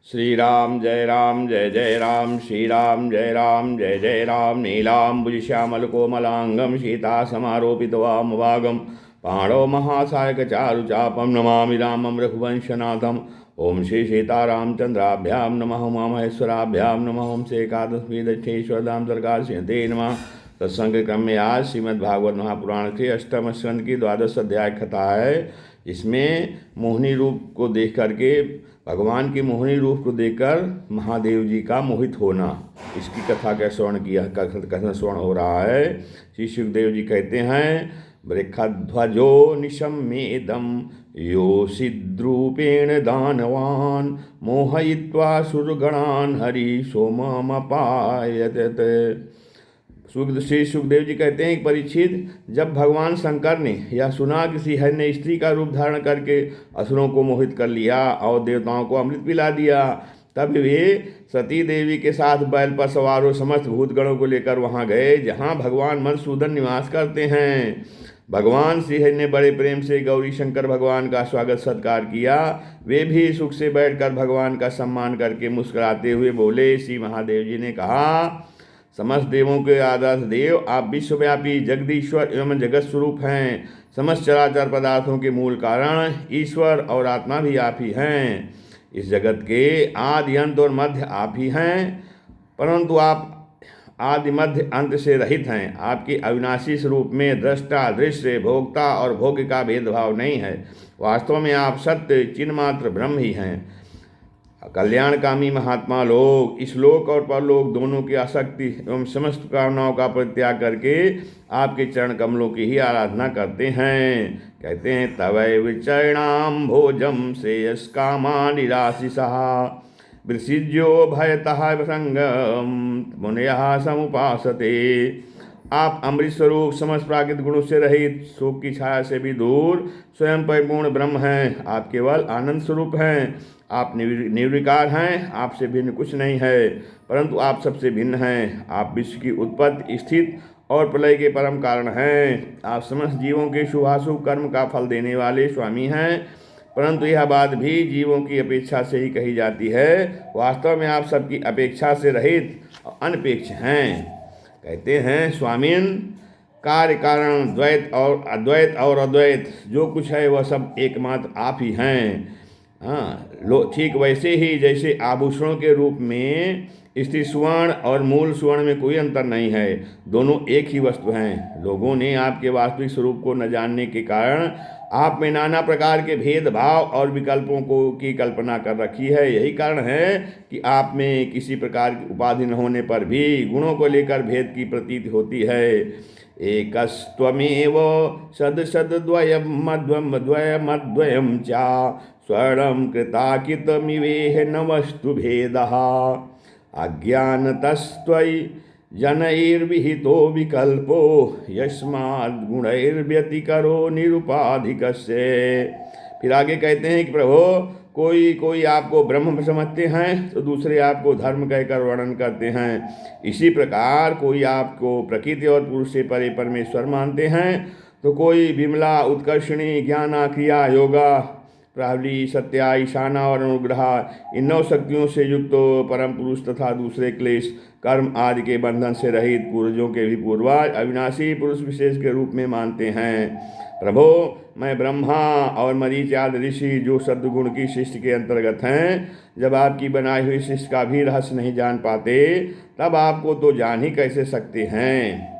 श्री राम जय जय राम श्री राम जय जय राम नीलाम्बुज श्यामल कोमलांगम सीता समारोपित वामभागम पाणौ महासायकचारुचापम नमामि रामं रघुवंशनाथम। ओम श्री सीतारामचंद्राभ्यां नमः उमामहेश्वराभ्यां नमः। ओम से एकादशी दक्षेश्वरधाम सरकार सिंहते नमः। सत्संग क्रम में आज श्रीमद्भागवत महापुराण के अष्टम स्कंद की 12 अध्याय कथा है। इसमें मोहिनी रूप को देख करके, भगवान के मोहिनी रूप को देखकर महादेव जी का मोहित होना, इसकी कथा का कथन श्रवण हो रहा है। श्री सुखदेव जी कहते हैं, वृषध्वजो निशम्येदं योषिद्रूपेण दानवान् मोहयित्वा सुरगणान् हरि सोममपायत। श्री सुखदेव जी कहते हैं कि परीक्षित, जब भगवान शंकर ने यह सुना किसी हर ने स्त्री का रूप धारण करके असुरों को मोहित कर लिया और देवताओं को अमृत पिला दिया, तब वे सती देवी के साथ बैल पर सवार हो समस्त भूतगणों को लेकर वहां गए जहां भगवान मधुसूदन निवास करते हैं। भगवान श्रीहरि ने बड़े प्रेम से गौरी शंकर भगवान का स्वागत सत्कार किया। वे भी सुख से बैठकर भगवान का सम्मान करके मुस्कुराते हुए बोले। श्री महादेव जी ने कहा, समस्त देवों के आराध्य देव, आप विश्वव्यापी जगदीश्वर एवं जगत स्वरूप हैं। समस्त चराचर पदार्थों के मूल कारण ईश्वर और आत्मा भी आप ही हैं। इस जगत के आदि अंत और मध्य आप ही हैं, परंतु आप आदि मध्य अंत से रहित हैं। आपके अविनाशी स्वरूप में दृष्टा, दृश्य, भोक्ता और भोग्य का भेदभाव नहीं है। वास्तव में आप सत्य चिन्मात्र ब्रह्म ही हैं। कल्याणकामी महात्मा लोग इस लोक और परलोक दोनों की आसक्ति एवं समस्त कामनाओं का परित्याग करके आपके चरण कमलों की ही आराधना करते हैं। कहते हैं, तवैव चरणाम भोजम श्रेयस कामा निराशिषः वृषिज्यो भयतः संगम मुनयः समुपासते। आप अमृत स्वरूप समस्त प्राकृतिक गुणों से रहित, शोक की छाया से भी दूर, स्वयं परिपूर्ण ब्रह्म हैं। आप केवल आनंद स्वरूप हैं। आप निर्विकार हैं। आपसे भिन्न कुछ नहीं है, परंतु आप सबसे भिन्न हैं। आप विश्व की उत्पत्ति, स्थिति और प्रलय के परम कारण हैं। आप समस्त जीवों के शुभाशुभ कर्म का फल देने वाले स्वामी हैं, परंतु यह बात भी जीवों की अपेक्षा से ही कही जाती है। वास्तव में आप सबकी अपेक्षा से रहित और अनपेक्ष हैं। कहते हैं, स्वामीन, कार्य कारण द्वैत और अद्वैत और अद्वैत जो कुछ है वह सब एकमात्र आप ही हैं। हाँ, ठीक वैसे ही जैसे आभूषणों के रूप में स्थिर स्वर्ण और मूल स्वर्ण में कोई अंतर नहीं है, दोनों एक ही वस्तु हैं। लोगों ने आपके वास्तविक स्वरूप को न जानने के कारण आप में नाना प्रकार के भेदभाव और विकल्पों की कल्पना कर रखी है। यही कारण है कि आप में किसी प्रकार की उपाधि न होने पर भी गुणों को लेकर भेद की प्रतीति होती है। एकस्त्वमेव सदसद्वयमद्वयमद्वयं च स्वर्णं कृताकितमिवेह न वस्तु भेदः अज्ञानतस्त्वयि जनैर्विहितो विकल्पो यस्माद् गुणैर्व्यतिकरो निरुपाधिकस्य। फिर आगे कहते हैं कि प्रभो, कोई आपको ब्रह्म समझते हैं तो दूसरे आपको धर्म कहकर वर्णन करते हैं। इसी प्रकार कोई आपको प्रकृति और पुरुष से परे परमेश्वर मानते हैं तो कोई विमला, उत्कर्षणी, ज्ञाना, क्रिया, योगा, प्रहली, सत्या, ईशाना और अनुग्रह इन 9 शक्तियों से युक्त परम पुरुष तथा दूसरे क्लेश, कर्म आदि के बंधन से रहित पूर्वजों के भी पूर्वज अविनाशी पुरुष विशेष के रूप में मानते हैं। प्रभो, मैं ब्रह्मा और मरीच आदि ऋषि जो सद्गुण की सृष्टि के अंतर्गत हैं, जब आपकी बनाई हुई सृष्टि का भी रहस्य नहीं जान पाते, तब आपको तो जान ही कैसे सकते हैं।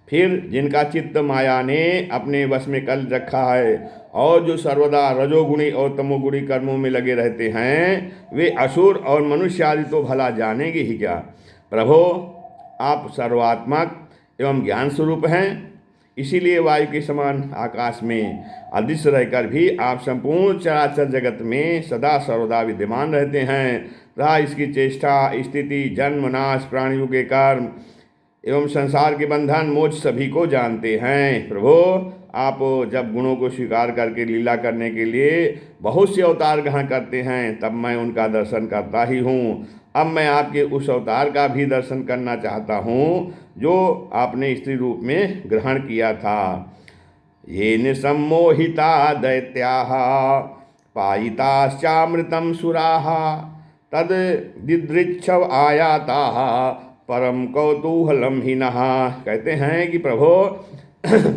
फिर जिनका चित्त माया ने अपने वश में कर रखा है और जो सर्वदा रजोगुणी और तमोगुणी कर्मों में लगे रहते हैं, वे असुर और मनुष्य आदि तो भला जानेंगे ही क्या। प्रभो, आप सर्वात्मक एवं ज्ञान स्वरूप हैं, इसीलिए वायु के समान आकाश में अदृश्य रहकर भी आप संपूर्ण चराचर जगत में सदा सर्वदा विद्यमान रहते हैं तथा इसकी चेष्टा, स्थिति, जन्म, नाश, प्राणियों के कर्म एवं संसार के बंधन, मोक्ष सभी को जानते हैं। प्रभो, आप जब गुणों को स्वीकार करके लीला करने के लिए बहुत से अवतार ग्रहण करते हैं, तब मैं उनका दर्शन करता ही हूँ। अब मैं आपके उस अवतार का भी दर्शन करना चाहता हूँ जो आपने स्त्री रूप में ग्रहण किया था। येन सम्मोहिता दैत्याः पायिताश्चामृतं सुराः तद दिदृक्षव आयाता परम कौतूहलम ही नहा। कहते हैं कि प्रभो,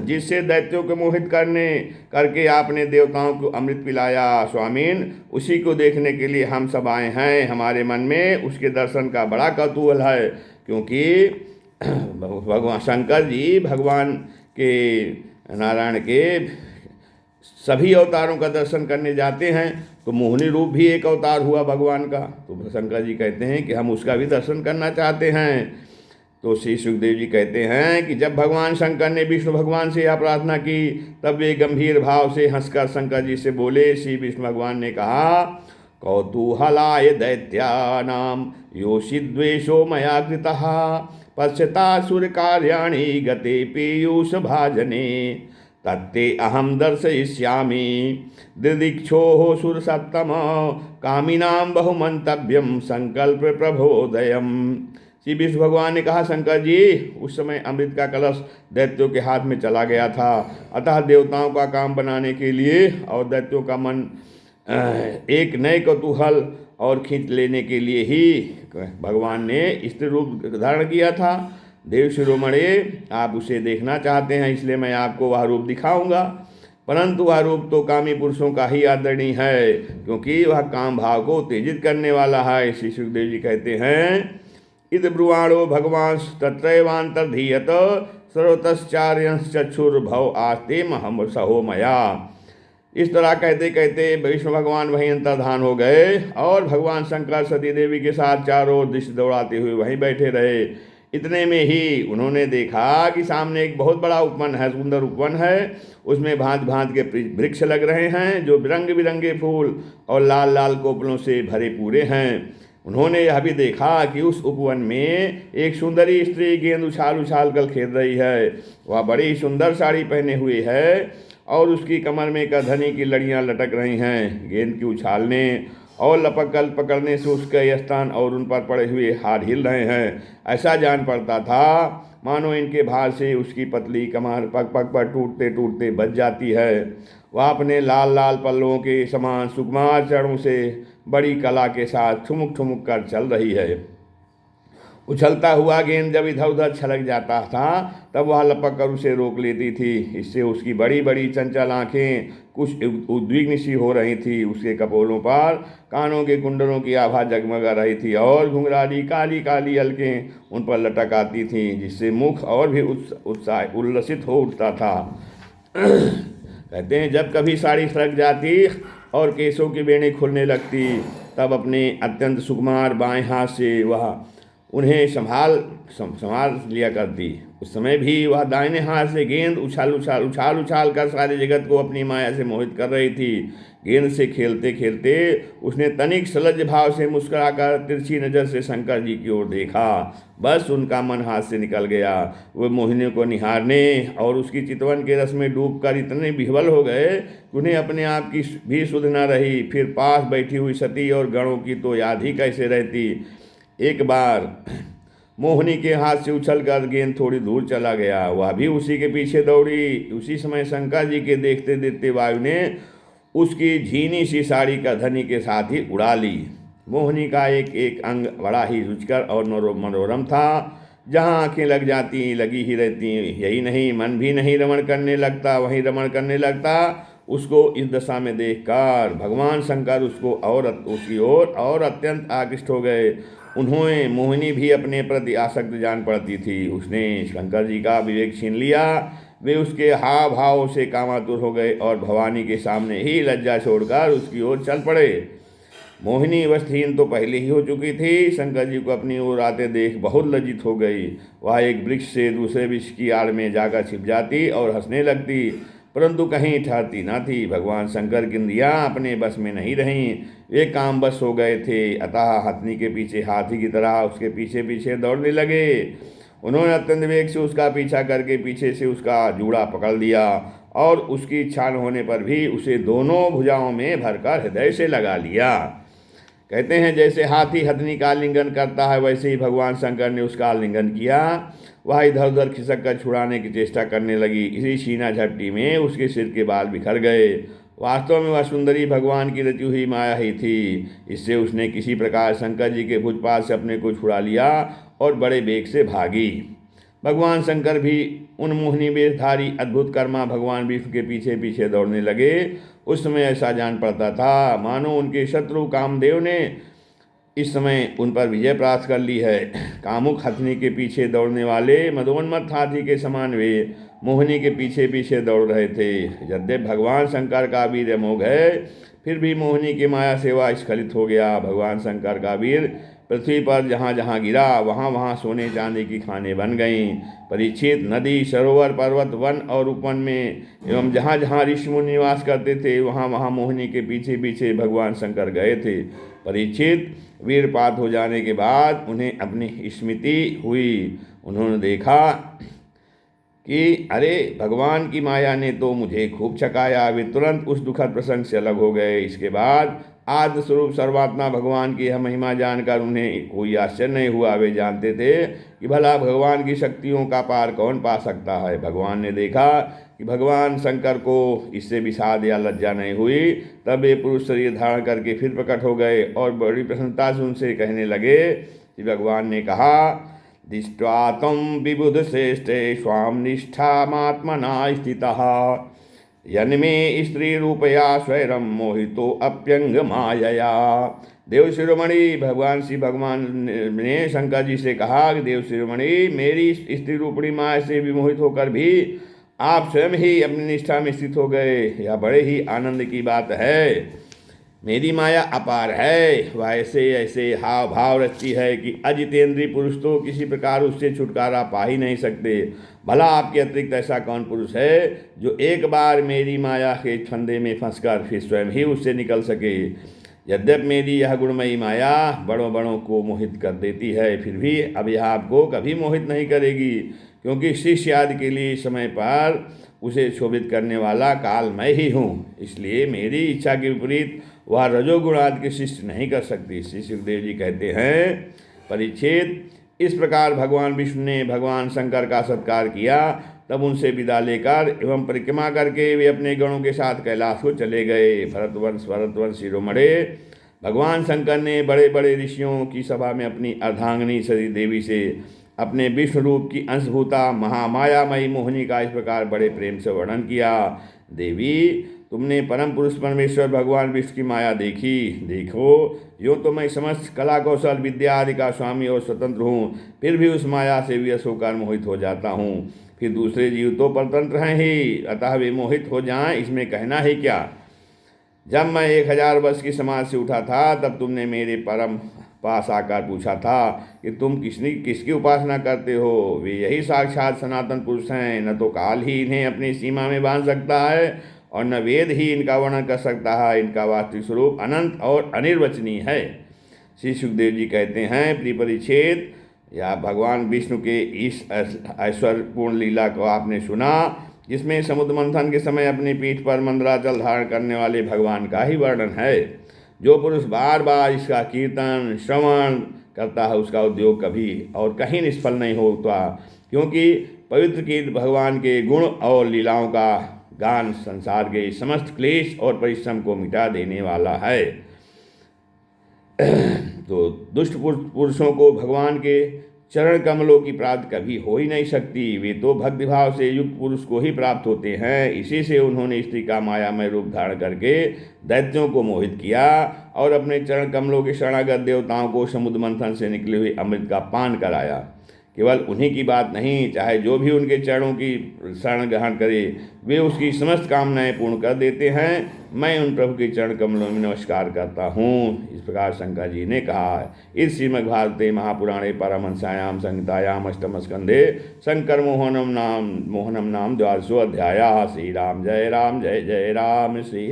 जिससे दैत्यों को मोहित करके आपने देवताओं को अमृत पिलाया स्वामीन, उसी को देखने के लिए हम सब आए हैं। हमारे मन में उसके दर्शन का बड़ा कौतूहल है, क्योंकि भगवान शंकर जी भगवान के, नारायण के सभी अवतारों का दर्शन करने जाते हैं, तो मोहिनी रूप भी एक अवतार हुआ भगवान का। तो शंकर जी कहते हैं कि हम उसका भी दर्शन करना चाहते हैं। तो श्री सुखदेव जी कहते हैं कि जब भगवान शंकर ने विष्णु भगवान से यह प्रार्थना की, तब वे गंभीर भाव से हंसकर शंकर जी से बोले। श्री विष्णु भगवान ने कहा, कौतूहलाय दैत्यानां योषिद्वेषो मया कृतः पश्यतासुर कार्याणि गते पीयूष भाजने तत्ते अहम दर्शयिष्यामि दिदीक्षोः सुरसत्तम कामिनां बहुमंतव्यम संकल्प प्रबोधयम्। श्री विष्णु भगवान ने कहा, शंकर जी, उस समय अमृत का कलश दैत्यों के हाथ में चला गया था, अतः देवताओं का काम बनाने के लिए और दैत्यों का मन एक नए कौतूहल और खींच लेने के लिए ही भगवान ने स्त्री रूप धारण किया था। देव शिरोमणे, आप उसे देखना चाहते हैं, इसलिए मैं आपको वह रूप दिखाऊंगा। परंतु वह रूप तो कामी पुरुषों का ही आदरणीय है, क्योंकि वह काम भाव को उत्तेजित करने वाला है। श्री सुखदेव जी कहते हैं, इद ब्रुवाणो भगवान तत्रैवांतर्धीयत सर्वतश्चार्यश्चक्षुर्भव आस्ते महम सहो मया। इस तरह कहते कहते विष्णु भगवान वहीं अंतर्धान हो गए और भगवान शंकर सती देवी के साथ चारों ओर दृष्टि दौड़ाते हुए वहीं बैठे रहे। इतने में ही उन्होंने देखा कि सामने एक बहुत बड़ा उपवन है, सुंदर उपवन है। उसमें भांत भांत के वृक्ष लग रहे हैं, जो रंग बिरंगे फूल और लाल लाल कोपलों से भरे पूरे हैं। उन्होंने यह भी देखा कि उस उपवन में एक सुंदरी स्त्री गेंद उछाल उछाल कर खेल रही है। वह बड़ी सुंदर साड़ी पहने हुए है और उसकी कमर में करधनी की लड़ियां लटक रही हैं। गेंद की उछालने और लपक कर पकड़ने से उसके स्थान और उन पर पड़े हुए हार हिल रहे हैं। ऐसा जान पड़ता था मानो इनके भार से उसकी पतली कमर पग पग पर टूटते टूटते बच जाती है। वह अपने लाल लाल पल्लों के समान सुकुमार चरणों से बड़ी कला के साथ ठुमुक ठुमुक कर चल रही है। उछलता हुआ गेंद जब इधर उधर छलक जाता था, तब वह लपक कर उसे रोक लेती थी। इससे उसकी बड़ी बड़ी चंचल आँखें कुछ उद्विग्न सी हो रही थी। उसके कपोलों पर कानों के कुंडलों की आभा जगमगा रही थी और घुंघराली काली काली अलकें उन पर लटक आती थीं, जिससे मुख और भी उत्साह उल्लसित हो उठता था। कहते हैं, जब कभी साड़ी सरक जाती और केसों की बेड़ें खुलने लगती, तब अपने अत्यंत सुकुमार बाएं हाथ से वह उन्हें संभाल लिया करती। उस समय भी वह दाहिने हाथ से गेंद उछाल उछाल कर सारे जगत को अपनी माया से मोहित कर रही थी। गेंद से खेलते खेलते उसने तनिक सलज्ज भाव से मुस्कुराकर तिरछी नज़र से शंकर जी की ओर देखा। बस उनका मन हाथ से निकल गया। वे मोहिनी को निहारने और उसकी चितवन के रस में डूबकर इतने विह्वल हो गए कि उन्हें अपने आप की भी सुध न रही। फिर पास बैठी हुई सती और गणों की तो याद ही कैसे रहती। एक बार मोहिनी के हाथ से उछलकर गेंद थोड़ी दूर चला गया, वह भी उसी के पीछे दौड़ी। उसी समय शंकर जी के देखते देखते वायु ने उसकी झीनी सी साड़ी का धनी के साथ ही उड़ा ली। मोहिनी का एक एक अंग बड़ा ही रुचिकर और मनोरम था। जहाँ आंखें लगी ही रहती। यही नहीं, मन भी नहीं रमण करने लगता, वहीं रमण करने लगता। उसको इस दशा में देखकर भगवान शंकर उसकी ओर और अत्यंत आकृष्ट हो गए। उन्होंने मोहिनी भी अपने प्रति आसक्त जान पड़ती थी। उसने शंकर जी का विवेक छीन लिया। वे उसके हाव भाव से कामातुर हो गए और भवानी के सामने ही लज्जा छोड़कर उसकी ओर चल पड़े। मोहिनी वस्त्रहीन तो पहले ही हो चुकी थी। शंकर जी को अपनी ओर आते देख बहुत लज्जित हो गई। वह एक वृक्ष से दूसरे वृक्ष की आड़ में जाकर छिप जाती और हंसने लगती, परंतु कहीं ठहरती न थी। भगवान शंकर की इंद्रियां अपने बस में नहीं रहीं, वे काम बस हो गए थे। अतः हथनी के पीछे हाथी की तरह उसके पीछे पीछे दौड़ने लगे। उन्होंने अत्यंत वेग से उसका पीछा करके पीछे से उसका जूड़ा पकड़ लिया और उसकी इच्छा न होने पर भी उसे दोनों भुजाओं में भरकर हृदय से लगा लिया। कहते हैं, जैसे हाथी हथनी का आलिंगन करता है, वैसे ही भगवान शंकर ने उसका आलिंगन किया। वह इधर उधर खिसक कर छुड़ाने की चेष्टा करने लगी। इसी सीना झपटी में उसके सिर के बाल बिखर गए वास्तव में वह सुंदरी भगवान की रची हुई माया ही थी। इससे उसने किसी प्रकार शंकर जी के भुजपात से अपने को छुड़ा लिया और बड़े वेग से भागी। भगवान शंकर भी उन मोहिनी वेशधारी अद्भुत कर्मा भगवान विष्णु के पीछे पीछे दौड़ने लगे। उस समय ऐसा जान पड़ता था मानो उनके शत्रु कामदेव ने इस समय उन पर विजय प्राप्त कर ली है। कामुक हथनी के पीछे दौड़ने वाले मदोन्मत्त हाथी के समान वे मोहिनी के पीछे पीछे दौड़ रहे थे। यद्यपि भगवान शंकर का वीर अमोघ है, फिर भी मोहिनी की माया से वह स्खलित हो गया। भगवान शंकर का वीर पृथ्वी पर जहाँ जहाँ गिरा वहाँ वहाँ सोने चांदी की खानें बन गईं। परीक्षित, नदी, सरोवर, पर्वत, वन और उपवन में एवं जहाँ जहाँ ऋषिमुनि निवास करते थे वहाँ वहाँ मोहिनी के पीछे पीछे भगवान शंकर गए थे। परीक्षित, वीरपात हो जाने के बाद उन्हें अपनी स्मृति हुई। उन्होंने देखा कि अरे, भगवान की माया ने तो मुझे खूब छकाया। वे तुरंत उस दुखद प्रसंग से अलग हो गए। इसके बाद आद्य स्वरूप सर्वात्मा भगवान की यह महिमा जानकर उन्हें कोई आश्चर्य नहीं हुआ। वे जानते थे कि भला भगवान की शक्तियों का पार कौन पा सकता है। भगवान ने देखा कि भगवान शंकर को इससे विषाद या लज्जा नहीं हुई। तब वे पुरुष शरीर धारण करके फिर प्रकट हो गए और बड़ी प्रसन्नता से उनसे कहने लगे कि भगवान ने कहा, दृष्ट्वा त्वं विबुध श्रेष्ठे स्वाम निष्ठामात्मना स्थितः यन्मे स्त्री रूपया स्वैरम मोहितो अप्यंग मायया। देव शिरोमणि, भगवान श्री भगवान ने शंकर जी से कहा कि देव शिरोमणि, मेरी स्त्री रूपणी माया से विमोहित होकर भी आप स्वयं ही अपनी निष्ठा में स्थित हो गए। यह बड़े ही आनंद की बात है। मेरी माया अपार है, वह ऐसे ऐसे हाव भाव रचती है कि अजितेंद्रीय पुरुष तो किसी प्रकार उससे छुटकारा पा ही नहीं सकते। भला आपके अतिरिक्त ऐसा कौन पुरुष है जो एक बार मेरी माया के फंदे में फंसकर फिर स्वयं ही उससे निकल सके। यद्यपि मेरी यह गुणमयी माया बड़ों बड़ों को मोहित कर देती है, फिर भी अब यह आपको कभी मोहित नहीं करेगी, क्योंकि शिष्य आदि के लिए समय पर उसे शोभित करने वाला काल मैं ही हूँ। इसलिए मेरी इच्छा के विपरीत वह रजोगुण आदि के शिष्य नहीं कर सकती। श्री सुखदेव जी कहते हैं, परीक्षित, इस प्रकार भगवान विष्णु ने भगवान शंकर का सत्कार किया। तब उनसे विदा लेकर एवं परिक्रमा करके वे अपने गणों के साथ कैलाश को चले गए। भरतवंश शिरोमणे, भगवान शंकर ने बड़े बड़े ऋषियों की सभा में अपनी अर्धांगिनी सती देवी से अपने विष्णु रूप की अंशभूता महामायामयी मोहिनी का इस प्रकार बड़े प्रेम से वर्णन किया। देवी, तुमने परम पुरुष परमेश्वर भगवान विष्णु की माया देखी। देखो, यूँ तो मैं समस्त कला कौशल विद्या आदि का स्वामी और स्वतंत्र हूँ, फिर भी उस माया से विवश होकर मोहित हो जाता हूँ। फिर दूसरे जीव तो परतंत्र हैं ही, अतः वे मोहित हो जाएं, इसमें कहना ही क्या। जब मैं 1000 वर्ष की समाज से उठा था तब तुमने मेरे परम पास आकर पूछा था कि तुम किसकी उपासना करते हो। वे यही साक्षात सनातन पुरुष हैं। न तो काल ही इन्हें अपनी सीमा में बांध सकता है और न वेद ही इनका वर्णन कर सकता है। इनका वास्तविक स्वरूप अनंत और अनिर्वचनीय है। श्री सुखदेव जी कहते हैं, प्रिय परीक्षित, या भगवान विष्णु के इस ऐश्वर्यपूर्ण लीला को आपने सुना, जिसमें समुद्र मंथन के समय अपनी पीठ पर मंदराचल धारण करने वाले भगवान का ही वर्णन है। जो पुरुष बार बार इसका कीर्तन श्रवण करता है उसका उद्योग कभी और कहीं निष्फल नहीं होता, क्योंकि पवित्र कीर्त भगवान के गुण और लीलाओं का गान संसार के समस्त क्लेश और परिश्रम को मिटा देने वाला है। तो दुष्ट पुरुषों को भगवान के चरण कमलों की प्राप्ति कभी हो ही नहीं सकती। वे तो भक्तिभाव से युक्त पुरुष को ही प्राप्त होते हैं। इसी से उन्होंने स्त्री का मायामय रूप धारण करके दैत्यों को मोहित किया और अपने चरण कमलों के शरणागत देवताओं को समुद्र मंथन से निकले हुए अमृत का पान कराया। केवल उन्हीं की बात नहीं, चाहे जो भी उनके चरणों की शरण ग्रहण करे वे उसकी समस्त कामनाएं पूर्ण कर देते हैं। मैं उन प्रभु के चरण कमलों में नमस्कार करता हूँ। इस प्रकार शंकर जी ने कहा है। इस श्रीमद्भारते महापुराणे परमहंस्यायां संहितायां अष्टम स्कंधे शंकर मोहनम नाम द्वादशो अध्यायः। श्री राम जय राम, जय जय राम। श्री